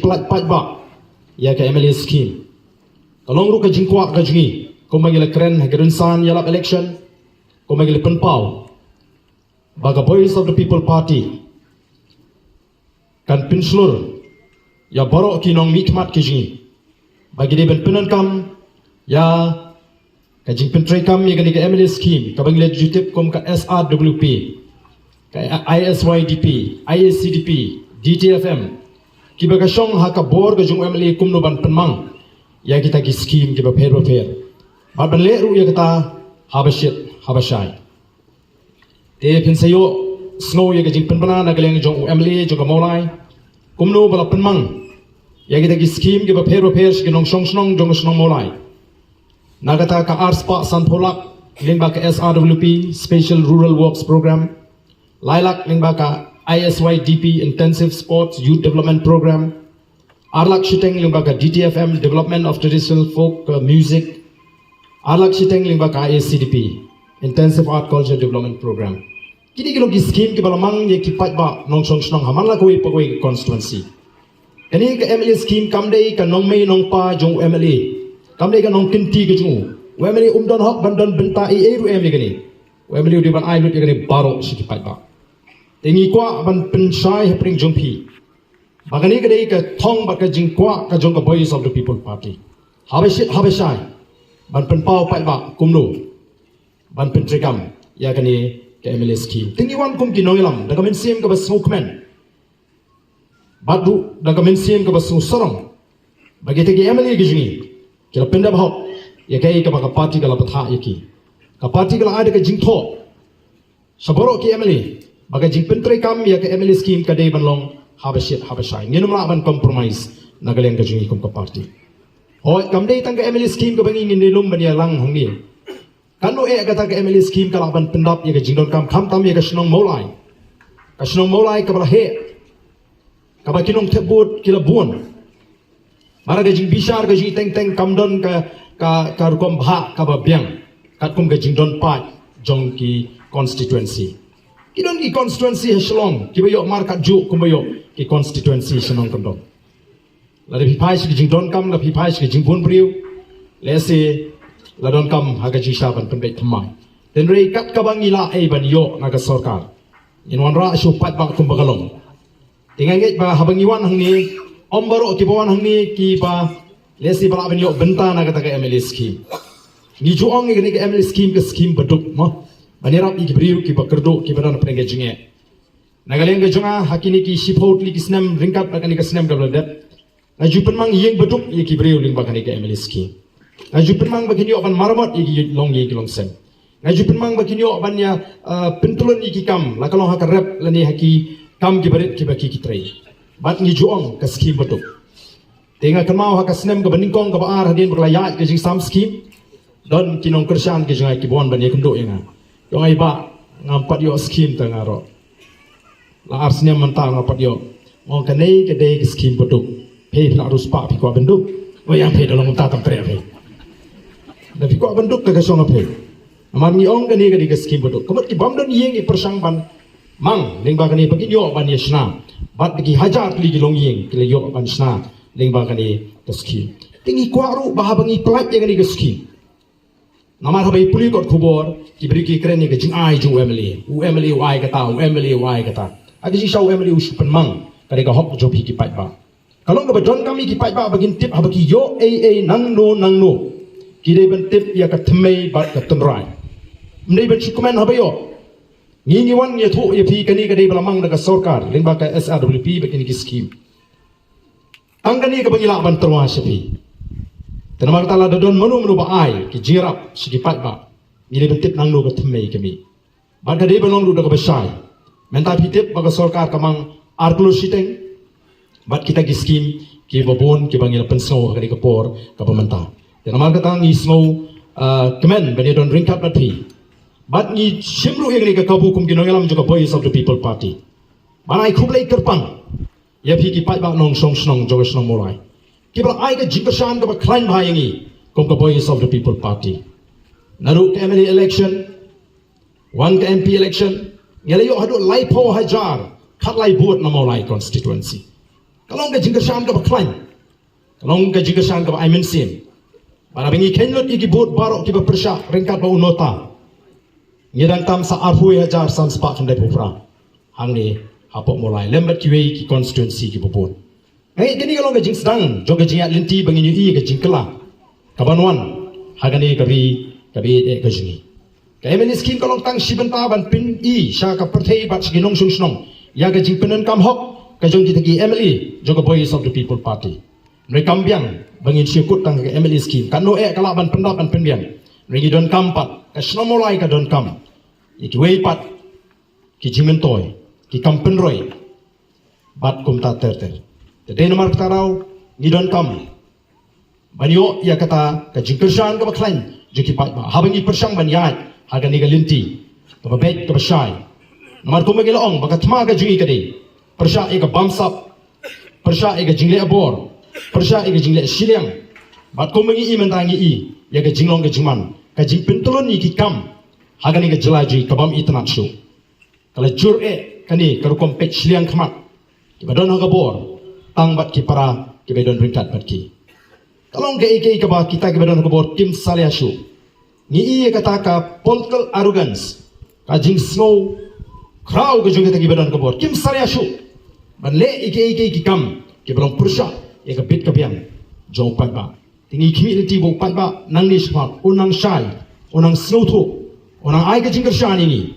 plat ba ya ka MLA scheme kalong ru ka jingkwa ka jingi ko magila kren hagerunsan yalap election ko magila penpau baga Voice of the People Party kan pinslur ya borok kinong mikmat ki jingi bagi dia ben penankam ya kajing pentrekam ya ka MLA scheme ka bagi legislative kom ka SRWP ka ISYDP ISCDP DTFM kiba ka syong ha ka bor ka jung MLA kumno ban penmang ya kita ki scheme kiba pher ba ban le ru ya kata habashai te pinsayo snow ya ka jing penpana na galeng jung MLA jung ka molai kumno bala penmang ya kita ki scheme kiba pher shi nong shong jung snong molai nagata ka arspa sanpolak lingba ka SRWP Special Rural Works Program Lilac lingba ka ISYDP Intensive Sports Youth Development Program Arlak Shiteng lingba ka DTFM Development of Traditional Folk Music Arlak Shiteng lingba ka ISCDP Intensive Art Culture Development Program kini kilo ki scheme ki balamang ye ki pat ba nong song snong haman la koi pagoi constituency kani ka MLA scheme kamdei ka nong mei nong pa jong MLA kamdei ka nong kinti ke jung MLA umdon hok bandon benta e ru MLA kani MLA di ban ai lut kani baro si ki pat ba tengi kwa ban pensai hepring jongpi bagani kadai ka thong ba ka jingkwa ka jong ka Voice of the People Party habashai ban penpau pai ba kumno ban pentrekam ya kani ka MLA scheme tengi wan kum ki nongilam daga men sim ka bas smokeman badu daga men sim ka bas sorong bagi tegi MLA gijingi kila penda bahok ya kai ka baka party kala patha yaki ka party kala ada ka jingtho saboro ki MLA baga jing pentre kam ya ke MLA scheme ka dei banlong habashai nginum la ban compromise nagaleng ka jingi kum ka party hoi kam dei tang ka MLA scheme ka bangi ngin nilum ban ya lang hangni kanu e ka tang ka MLA scheme ka ban pendap ya ka jingdon kam kham tam ya ka snong molai ka bala he ka ba kinong thebut kila buon mara ka jing bishar ka jing teng kamdon ka rukom bha ka ba biang kat kum ka jingdon pa jong ki constituency kidon ki constituency haslong kibayo markat juk kumbayo ki constituency senong kandong la de phai shi jing don kam la phai shi jing bun priu le se la don kam ha ga ji sha ban pen thamai den rei kat ka bang ila ai ban yo na ka sarkar in wan ra shu pat ba kum bagalong tingai ngai ba habang iwan hang ni ombaro ki bawan hang ni ki ba le se ba ban yo benta na ka ta ka MLA scheme ni juong ni ka MLA scheme ka scheme baduk mo Banirap ikibriu ki bakerdo ki badan prenge jinge nagaleng ge jonga hakini ki shipot li kisnam ringkat bakani kisnam gabladet na jupen mang yeng beduk ye kibriu ling bakani ke MLA scheme na jupen mang bakini oban marmot ye long ye long sem na jupen mang bakini oban ya pentulun ye kam la kalong hakar rep lani haki kam ki barit ki baki ki trai bat ni juong ka scheme beduk tenga kamau hakasnem ga baningkong ga baar hadin berlayat ke jing sam scheme don kinong kersan ke jonga ki bon ban ye kendo yenga yung ay ba ngampat yo scheme tangaro la arsnya mentang ngampat yo mo kanai kadai ke scheme beduk pe la harus pa pi ko benduk o yang pe dalam ta tam tre pe da pi ko benduk ka song pe amar ni ong kanai kadai ke scheme beduk kemat ki bam don yeng i persang ban mang ling ba kanai pagi yo ban yesna bat gi hajar li gi long yeng ki yo ban sna ling ba kanai ke scheme tingi kwaru bahabangi pelaj yang kanai ke scheme Namar habai puli kot kubor kibri ki keren ni kajing ai ju MLA wai kata agi si shau MLA usupan mang kare ka hok jo ki pat ba kalong ka don kami ki pat ba bagin tip habaki yo nang no ki de ben tip ya ka thmei ba ka tumrai mdei ben chukumen habayo ngi wan ye thu ye phi kani ka de bala mang ka sarkar ling ba ka SRWP ba kini ki scheme angkani ka bangila ban terwa sepi Tenama kata la don manu ba ai ki jirap sigi pat ba ile bentit nang no ka thmei kami ba ka de balong lu da ka besai menta pitip ba ka sarkar kamang arklo siteng bat kita ki scheme ki babon ki bangil pensau ka ka por ka pementa tenama kata ngi snow kemen ba don ringkat bat pi bat ngi simru yang ka kabu kum ginongalam juga Voice of the People Party banai khublai kerpang ya phi ki pat ba nong song snong jo snong molai Kibla ai ka jingkasan ka ba klaim bayangi kong ka Voice of the People Party. Naru ka MLA election, one ka MP election, ngalayo hado lai po hajar, kat lai buat na maulai constituency. Kalong ka jingkasan ka baklain. Kalong ka jingkasan ka ba ay mensin. Para bingi kenlot iki bot barok ki ba persya ringkat ba unota. Ngidang tam sa arhui hajar san spa kandai pupra. Hang ni hapok mulai lembat ki wei ki constituency ki bobot. Ngai kini kalong ka jing sedang jong ka jingat linti bangi nyu ka jingkela. Kabanwan hagani kari kabi ka jingi. Kaya meniskin kalong tang sibenta ban pin I sya ka perthei bat sigi nong sung snong. Ya ka jing penen kam hok ka jong kita ki MLE jong ka Voice of the People Party. Mereka kambiang bangin syukut tang ka MLE scheme. Kan no kalaban pendapan penbiang. Mereka don kampat ka snomolai ka don kam. Iki wei pat ki jimentoy ki kampenroy bat kum ta terter. Tede nomor tarau ni don kam. Banyo ya kata ka jingkersan ka baklain joki pat ba habangi persang ban yai haga ni galinti ka babet ka basai. Nomor kum gilaong baka tma ka jingi kadi. Persya ega bamsap, persya ega jingle abor, persya ega jingle siliang. Bat ko mengi I mentangi I, ya ga jinglong ga jingman, ka jing pentolon ni ki kam, haga ni ga jelaji kabam I tanat syu. Kala jur kani karukom pet siliang kamat, ki badon haga bor, tang bat ki para ki badon ringkat bat ki. Kalong ga ike ka ba kita ki badon haga bor kim salia syu. Ni I kata ka political arrogance, ka jing snow, crowd ga jung kita ki badon haga bor kim salia syu. Ban le ike kam ke belum persya ya ke bit ke biang jauh pat ba tingi community bo pat ba nang ni smart unang shai unang snow to unang ai ke jingker shan ini